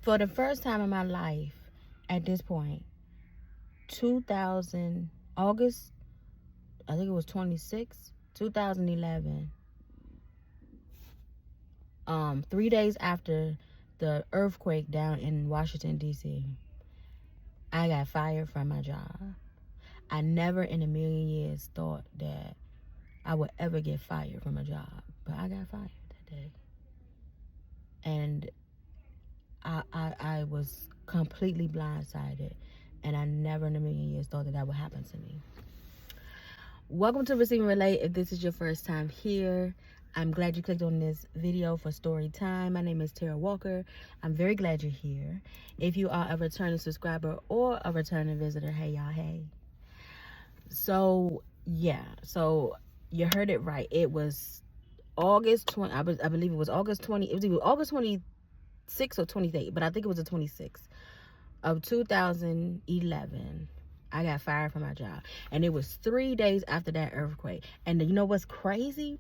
For the first time in my life, at this point, 2000 August, I think it was 26, 2011. 3 days after the earthquake down in Washington D.C., I got fired from my job. I never in a million years thought that I would ever get fired from a job, but I got fired that day, and I was completely blindsided, and I never in a million years thought that that would happen to me. Welcome to Receive and Relate. If this is your first time here, I'm glad you clicked on this video for story time. My name is Tara Walker. I'm very glad you're here. If you are a returning subscriber or a returning visitor, hey y'all, hey. So yeah, so you heard it right. It was August 20. I believe it was August 20. It was either August 26 or 28, but I think it was the 26th of 2011. I got fired from my job, and it was 3 days after that earthquake. And you know what's crazy?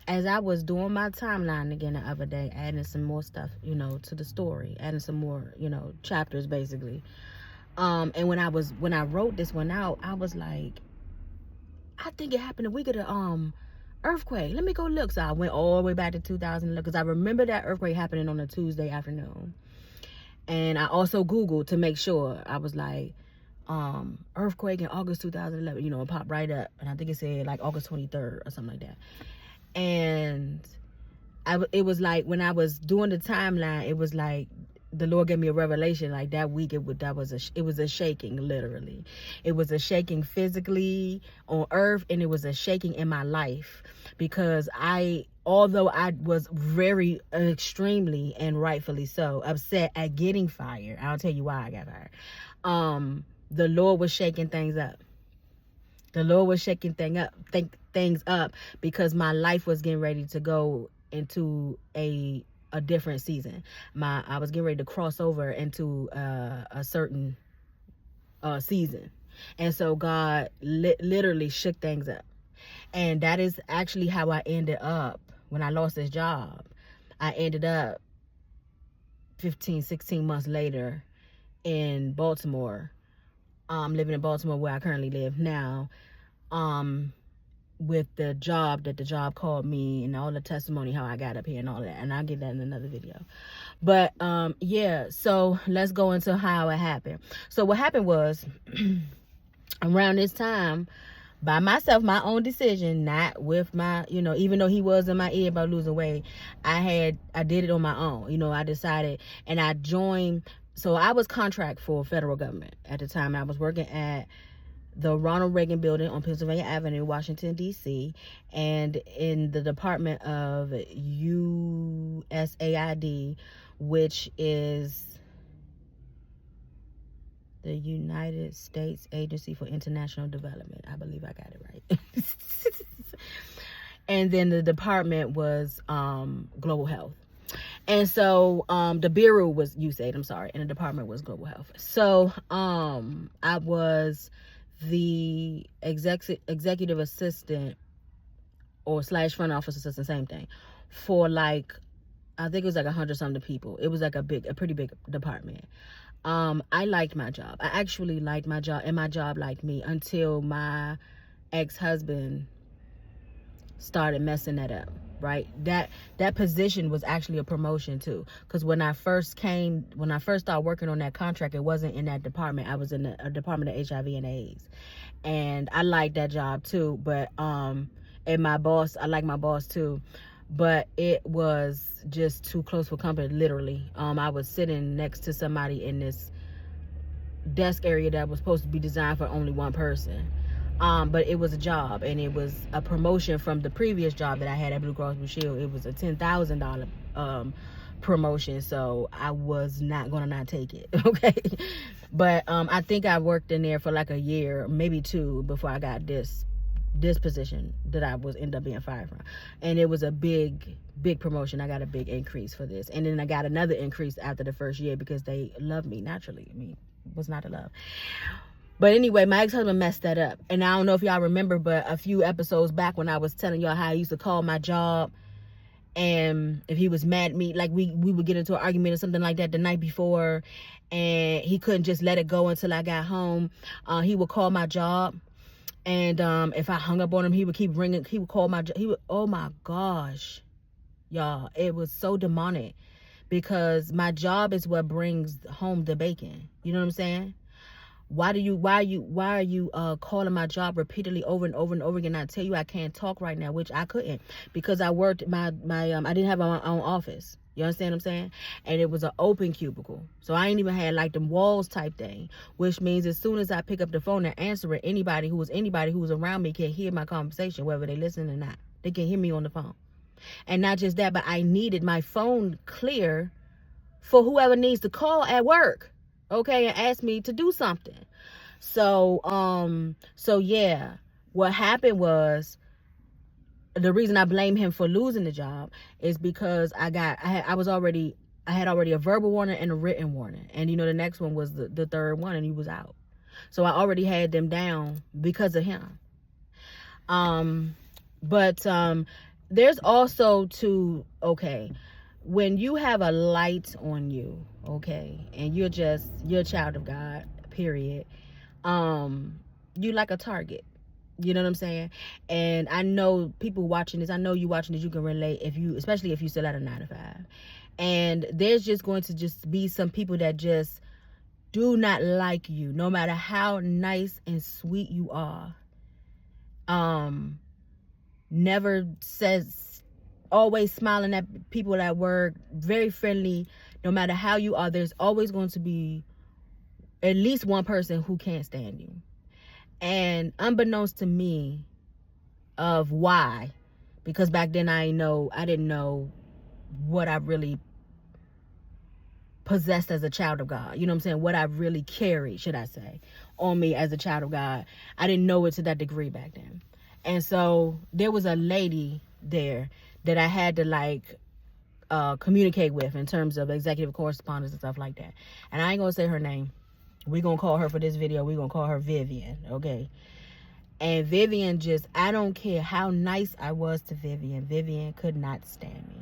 As I was doing my timeline again the other day, adding some more stuff, to the story, adding some more, chapters basically. And when I wrote this one out, I was like, I think it happened the week of the earthquake. Let me go look. So I went all the way back to 2000 because I remember that earthquake happening on a Tuesday afternoon. And I also Googled to make sure. I was like, earthquake in August 2011, it popped right up. And I think it said like August 23rd or something like that. And it was like when I was doing the timeline, it was like the Lord gave me a revelation. Like that week, it was a shaking, literally. It was a shaking physically on earth, and it was a shaking in my life, because although I was very extremely and rightfully so upset at getting fired, I'll tell you why I got fired. The Lord was shaking things up. The Lord was shaking things up because my life was getting ready to go into a different season. I was getting ready to cross over into a certain season. And so God literally shook things up. And that is actually how I ended up when I lost this job. I ended up 16 months later in Baltimore, living in Baltimore, where I currently live now, with the job that the job called me, and all the testimony how I got up here and all that, and I'll get that in another video. But yeah, so let's go into how it happened. So what happened was, around this time, by myself, my own decision, not with my, even though he was in my ear about losing weight, I did it on my own. I decided, and I joined. So I was contract for federal government at the time. I was working at the Ronald Reagan building on Pennsylvania Avenue, Washington, D.C., and in the Department of USAID, which is the United States Agency for International Development. I believe I got it right. And then the department was Global Health. And so the bureau was USAID, and the department was Global Health. So I was the executive assistant or / front office assistant, same thing, for like, I think it was like 100-something people. It was like a pretty big department. I liked my job. I actually liked my job, and my job liked me, until my ex-husband started messing that up. Right, that position was actually a promotion too, because when I first started working on that contract, it wasn't in that department. I was in a department of HIV and AIDS, and I liked that job too. But and my boss, I like my boss too, but it was just too close for company, literally. I was sitting next to somebody in this desk area that was supposed to be designed for only one person. But it was a job, and it was a promotion from the previous job that I had at Blue Cross Blue Shield. It was a $10,000 promotion, so I was not gonna not take it. Okay, but I think I worked in there for like a year, maybe two, before I got this position that I was end up being fired from. And it was a big promotion. I got a big increase for this, and then I got another increase after the first year because they loved me naturally. I mean, it was not a love. But anyway, my ex-husband messed that up. And I don't know if y'all remember, but a few episodes back when I was telling y'all how I used to call my job And if he was mad at me, like we would get into an argument or something like that the night before, and he couldn't just let it go until I got home, he would call my job. And if I hung up on him, he would keep ringing. He would call my job. Oh my gosh, y'all, it was so demonic, because my job is what brings home the bacon. You know what I'm saying? Why are you calling my job repeatedly over and over and over again? I tell you I can't talk right now, which I couldn't, because I worked I didn't have my own office. You understand what I'm saying? And it was an open cubicle. So I ain't even had like them walls type thing, which means as soon as I pick up the phone and answer it, anybody who was around me can hear my conversation, whether they listen or not. They can hear me on the phone. And not just that, but I needed my phone clear for whoever needs to call at work, okay, and ask me to do something. So yeah, what happened was, the reason I blame him for losing the job is because I had already a verbal warning and a written warning, and the next one was the third one, and he was out. So I already had them down because of him. But there's also when you have a light on you, okay, and you're a child of God, period, you like a target. You know what I'm saying? And I know people watching this, I know you watching this, you can relate, especially if you still at a 9 to 5. And there's just going to be some people that just do not like you, no matter how nice and sweet you are. Never says, always smiling at people at work, very friendly. No matter how you are, there's always going to be at least one person who can't stand you. And unbeknownst to me of why, because back then I didn't know what I really possessed as a child of God. You know what I'm saying? What I really carried, should I say, on me as a child of God. I didn't know it to that degree back then. And so there was a lady there that I had to communicate with in terms of executive correspondence and stuff like that. And I ain't gonna say her name. We're going to call her for this video. We're going to call her Vivian, okay? And Vivian I don't care how nice I was to Vivian. Vivian could not stand me.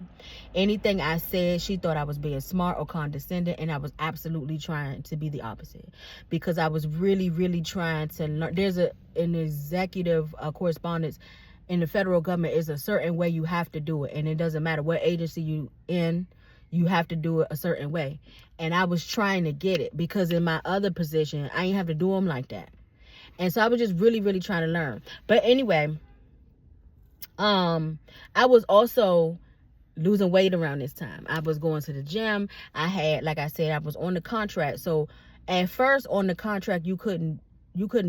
Anything I said, she thought I was being smart or condescending, and I was absolutely trying to be the opposite, because I was really, really trying to learn. There's an executive correspondence in the federal government is a certain way you have to do it, and it doesn't matter what agency you in. You have to do it a certain way. And I was trying to get it, because in my other position, I ain't have to do them like that. And so I was just really, really trying to learn. But anyway, I was also losing weight around this time. I was going to the gym. I had, like I said, I was on the contract. So at first on the contract, you couldn't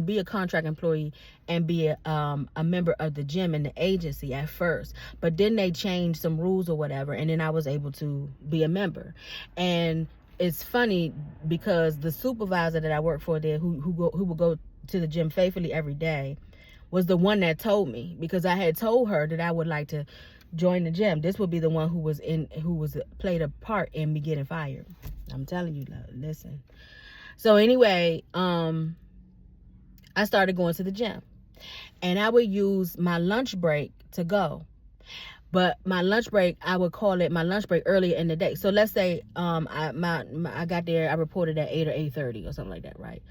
be a contract employee and be a member of the gym and the agency at first. But then they changed some rules or whatever, and then I was able to be a member. And it's funny, because the supervisor that I worked for there, who would go to the gym faithfully every day, was the one that told me, because I had told her that I would like to join the gym. This would be the one who played a part in me getting fired. I'm telling you, listen. So anyway, I started going to the gym, and I would use my lunch break to go. But my lunch break, I would call it my lunch break earlier in the day. So let's say I got there, I reported at 8 or 8:30 or something like that, right?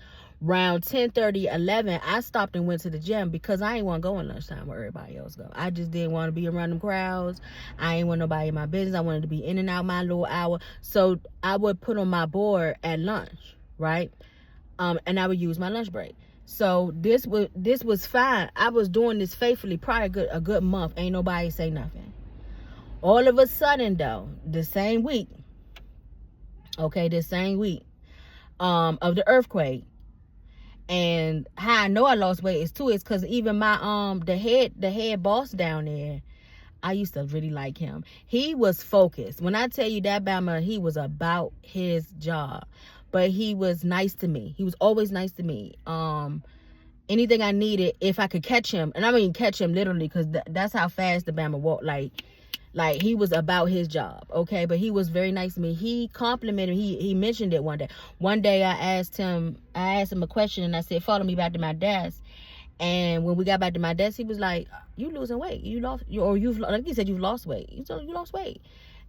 Around 10:30, 11, I stopped and went to the gym, because I ain't want to go in lunchtime where everybody else go. I just didn't want to be around them crowds. I ain't want nobody in my business. I wanted to be in and out my little hour. So I would put on my board at lunch, right? And I would use my lunch break. So this was fine. I was doing this faithfully probably a good month. Ain't nobody say nothing. All of a sudden, though, the same week of the earthquake, and how I know I lost weight is because even my the head boss down there, I used to really like him. He was focused. When I tell you that Bama, he was about his job. But he was nice to me. He was always nice to me. Anything I needed, if I could catch him, and I mean catch him literally, because that's how fast the Bama walked. Like he was about his job, okay? But he was very nice to me. He complimented me. He mentioned it one day. One day I asked him a question, and I said, follow me back to my desk. And when we got back to my desk, he was like, you losing weight. You lost, like he said, you've lost weight. You lost weight.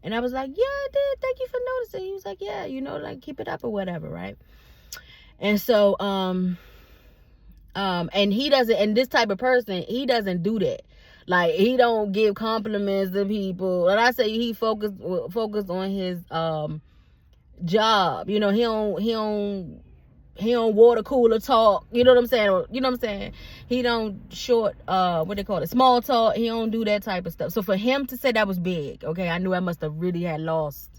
And I was like, yeah, I did. Thank you for noticing. He was like, yeah, like, keep it up or whatever, right? And so, and he doesn't, and this type of person, he doesn't do that. Like, he don't give compliments to people. And I say he focused on his job. He don't water cooler talk. You know what I'm saying? He don't what they call it, small talk. He don't do that type of stuff. So for him to say that was big, okay, I knew I must have really had lost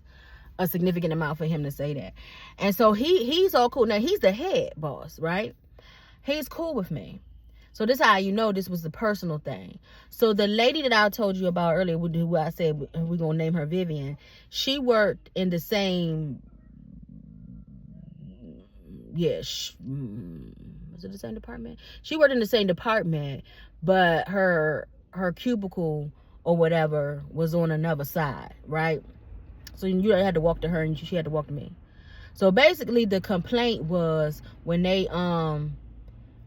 a significant amount for him to say that. And so he's all cool. Now, he's the head boss, right? He's cool with me. So this is how this was the personal thing. So the lady that I told you about earlier, who I said we're going to name her Vivian, she worked in the same, was it the same department? She worked in the same department, but her cubicle or whatever was on another side, right? So you had to walk to her and she had to walk to me. So basically the complaint was when they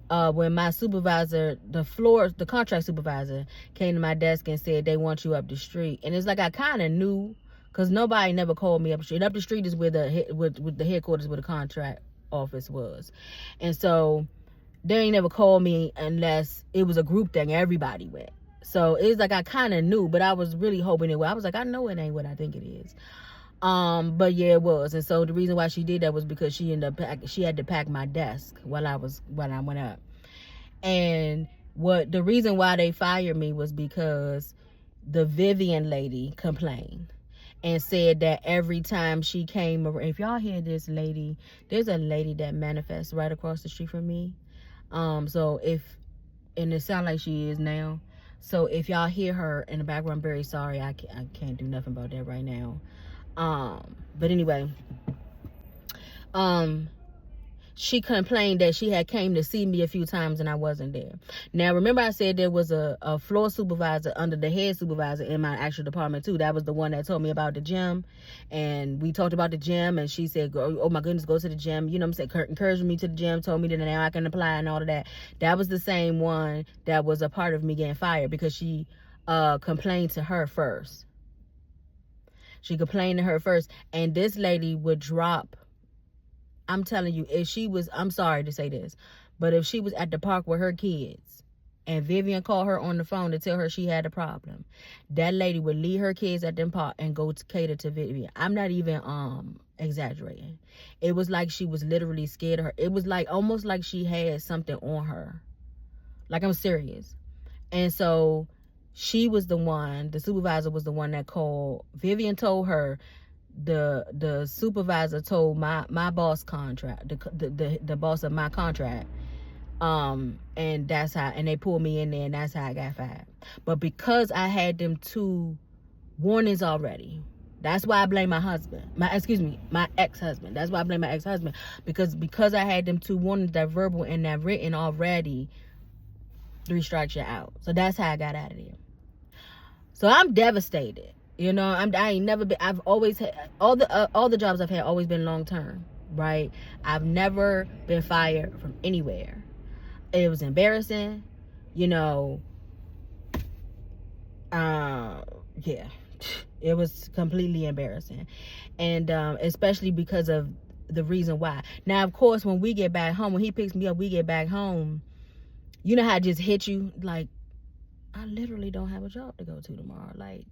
when my supervisor, the contract supervisor, came to my desk and said they want you up the street. And it's like I kind of knew, because nobody never called me up the street. Up the street is where with the headquarters where the contract office was. And so they ain't never called me unless it was a group thing, everybody went. So it's like I kind of knew, but I was really hoping it was. I was like, I know it ain't what I think it is. But yeah, it was. And so the reason why she did that was because she had to pack my desk while I went up. And the reason why they fired me was because the Vivian lady complained and said that every time she came around, if y'all hear this lady, there's a lady that manifests right across the street from me. And it sounds like she is now. So if y'all hear her in the background, I'm very sorry. I can't do nothing about that right now. But anyway, she complained that she had came to see me a few times and I wasn't there. Now, remember I said there was a floor supervisor under the head supervisor in my actual department too. That was the one that told me about the gym. And we talked about the gym and she said, oh my goodness, go to the gym. You know what I'm saying? Encouraged me to the gym, told me that now I can apply and all of that. That was the same one that was a part of me getting fired because she complained to her first. She complained to her first, and this lady would drop. I'm telling you, I'm sorry to say this, but if she was at the park with her kids and Vivian called her on the phone to tell her she had a problem, that lady would leave her kids at the park and go to cater to Vivian. I'm not even exaggerating. It was like she was literally scared of her. It was like almost like she had something on her. Like, I'm serious. And so she was the supervisor was the one that called. Vivian told her, the supervisor told my boss contract, the boss of my contract, and that's how, and they pulled me in there and that's how I got fired. But because I had them 2 warnings already, that's why I blame my ex-husband. That's why I blame my ex-husband, because I had them 2 warnings, that verbal and that written already, 3 strikes you're out. So that's how I got out of there. So I'm devastated. I ain't never been. I've always had all the jobs I've had always been long term, right? I've never been fired from anywhere. It was embarrassing, yeah. It was completely embarrassing, and especially because of the reason why. Now, of course, when we get back home, when he picks me up, we get back home. You know how it just hit you, like, I literally don't have a job to go to tomorrow. Like,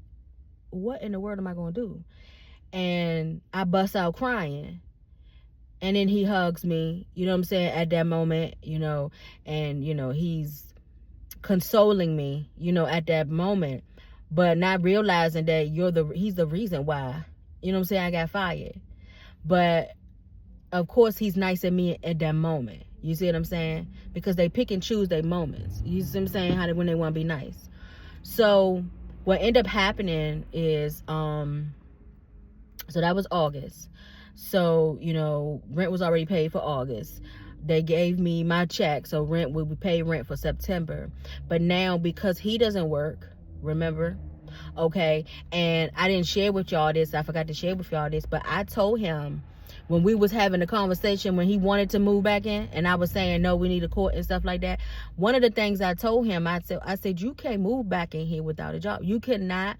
what in the world am I going to do? And I bust out crying. And then he hugs me, you know what I'm saying, at that moment, and, he's consoling me, at that moment, but not realizing that he's the reason why, I got fired. But, of course, he's nice at me at that moment. You see what I'm saying? Because they pick and choose their moments. You see what I'm saying? When they want to be nice. So what ended up happening is, so that was August. So, rent was already paid for August. They gave me my check. So we pay rent for September. But now, because he doesn't work, remember, Okay, and I didn't share with y'all this. I forgot to share with y'all this, but I told him when we was having a conversation when he wanted to move back in, and I was saying no, we need a court and stuff like that. One of the things I told him, I said you can't move back in here without a job. You cannot.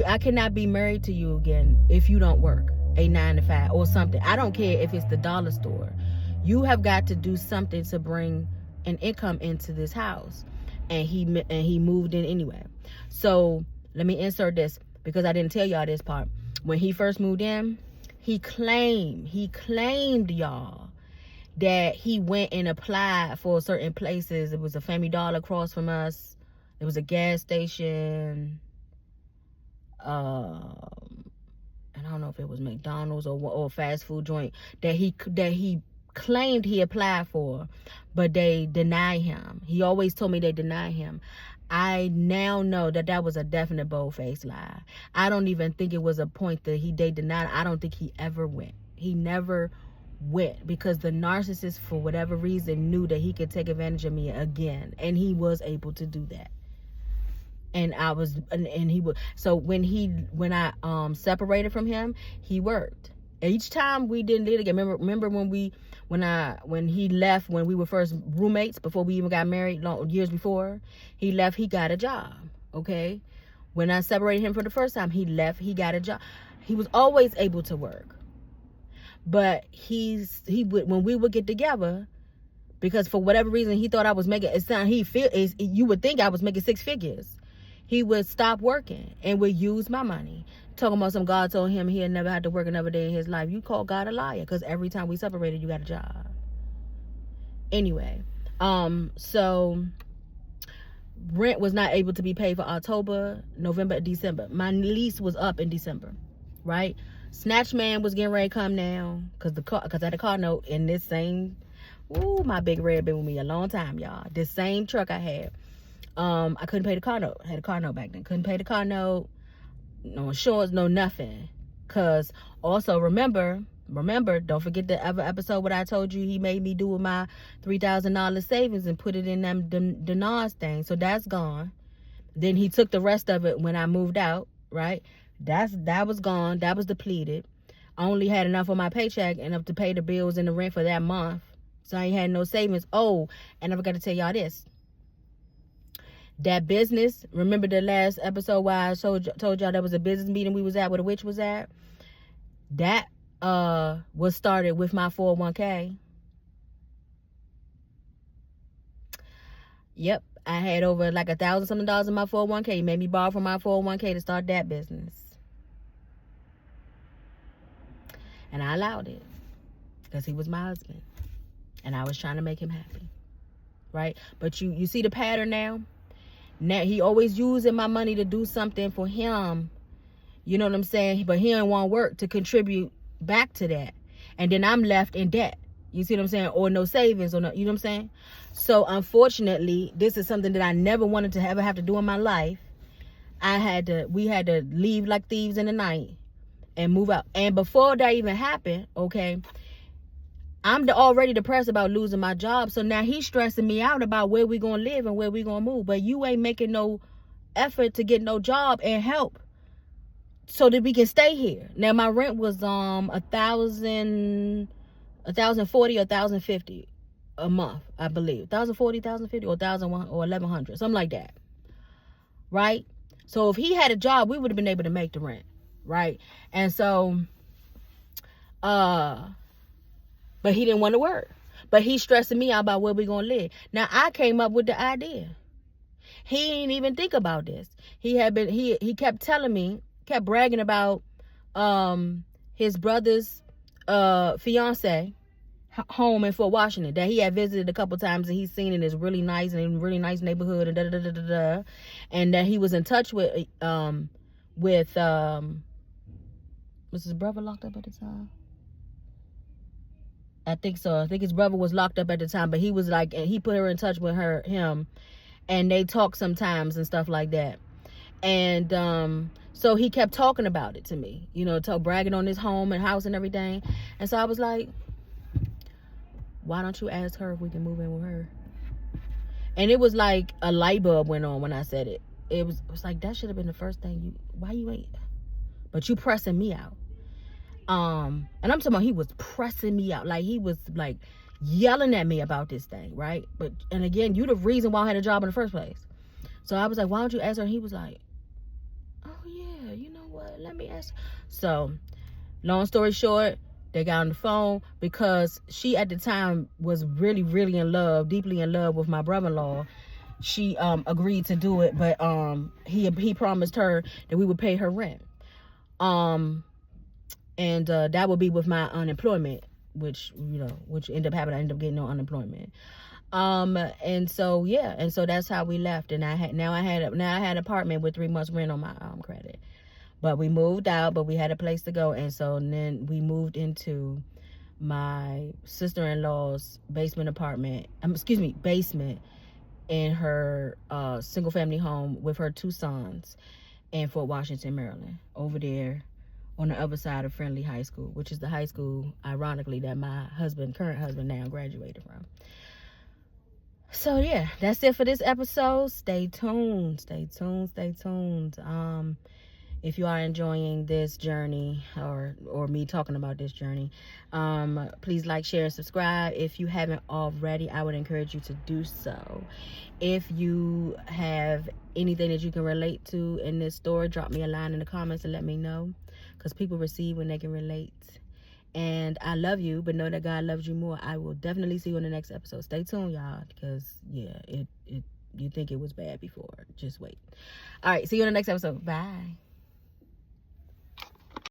I cannot be married to you again if you don't work a 9 to 5 or something. I don't care if it's the dollar store. You have got to do something to bring an income into this house. And he moved in anyway. So let me insert this because I didn't tell y'all this part. When he first moved in, he claimed y'all that he went and applied for certain places. It was a Family Dollar across from us. It was a gas station. And I don't know if it was McDonald's or a fast food joint that he claimed he applied for, but they denied him. He always told me they denied him. I now know that was a definite bold-faced lie. I don't even think it was a point that they denied. I don't think he ever went. He never went because the narcissist, for whatever reason, knew that he could take advantage of me again, and he was able to do that. And he would. So when I separated from him, he worked. Each time we didn't live together. Remember when he left, when we were first roommates before we even got married, years before he left, he got a job. Okay, when I separated him for the first time, he left, he got a job. He was always able to work, but he would, when we would get together, because for whatever reason he thought I was making you would think I was making 6 figures. He would stop working and would use my money. Talking about some God told him he'd never had to work another day in his life. You call God a liar because every time we separated, you got a job. Anyway, so rent was not able to be paid for October, November, and December. My lease was up in December, right? Snatch man was getting ready to come now because I had a car note in this same, my big red been with me a long time, y'all. This same truck I had. I couldn't pay the car note. I had a car note back then. Couldn't pay the car note. No insurance, no nothing. Cause also remember, don't forget the other episode what I told you he made me do with my $3,000 savings and put it in the NAS thing. So that's gone. Then he took the rest of it when I moved out, right? That was gone. That was depleted. I only had enough on my paycheck enough to pay the bills and the rent for that month. So I ain't had no savings. Oh, and I forgot to tell y'all this. That business, remember the last episode where I told y'all there was a business meeting we was at where the witch was at? That was started with my 401k. Yep, I had over like $1,000 something in my 401k. He made me borrow from my 401k to start that business. And I allowed it because he was my husband. And I was trying to make him happy. Right? But you see the pattern now? Now he always using my money to do something for him. You know what I'm saying? But he don't want work to contribute back to that. And then I'm left in debt. You see what I'm saying? Or no savings or no, you know what I'm saying? So unfortunately, this is something that I never wanted to ever have to do in my life. We had to leave like thieves in the night and move out. And before that even happened, okay, I'm already depressed about losing my job. So now he's stressing me out about where we going to live and where we going to move. But you ain't making no effort to get no job and help so that we can stay here. Now my rent was $1,040 or $1,050 a month, I believe. $1,040, $1,050 or $1,001 or $1,100, something like that. Right? So if he had a job, we would have been able to make the rent. Right? And so but he didn't want to work. But he's stressing me out about where we're going to live. Now, I came up with the idea. He didn't even think about this. He kept telling me, kept bragging about his brother's fiance home in Fort Washington that he had visited a couple times and he's seen in this really nice neighborhood and da-da-da-da-da. And that he was in touch with was his brother locked up at the time? I think so. I think his brother was locked up at the time, but he was like, and he put her in touch with him, and they talk sometimes and stuff like that. And so he kept talking about it to me, bragging on his home and house and everything. And so I was like, why don't you ask her if we can move in with her? And it was like a light bulb went on when I said it. it was like, that should have been the first thing why you ain't, but you pressing me out. And I'm talking about, he was pressing me out. Like, he was like yelling at me about this thing, right? But, and again, you the reason why I had a job in the first place. So I was like, why don't you ask her? And he was like, oh yeah, you know what? Let me ask. So, long story short, they got on the phone because she at the time was really, really in love, deeply in love with my brother-in-law. She agreed to do it, but he promised her that we would pay her rent. And that would be with my unemployment, which ended up happening. I ended up getting no unemployment. And so that's how we left. And I had an apartment with 3 months rent on my credit. But we moved out, but we had a place to go. And so then we moved into my sister-in-law's basement in her single family home with her 2 sons in Fort Washington, Maryland, over there on the other side of Friendly High School, which is the high school, ironically, that my current husband now graduated from. So yeah, that's it for this episode. Stay tuned. If you are enjoying this journey or me talking about this journey, please like, share, and subscribe. If you haven't already, I would encourage you to do so. If you have anything that you can relate to in this story, drop me a line in the comments and let me know, because people receive when they can relate. And I love you, but know that God loves you more. I will definitely see you in the next episode. Stay tuned, y'all, because yeah, you think it was bad before. Just wait. All right, see you in the next episode. Bye.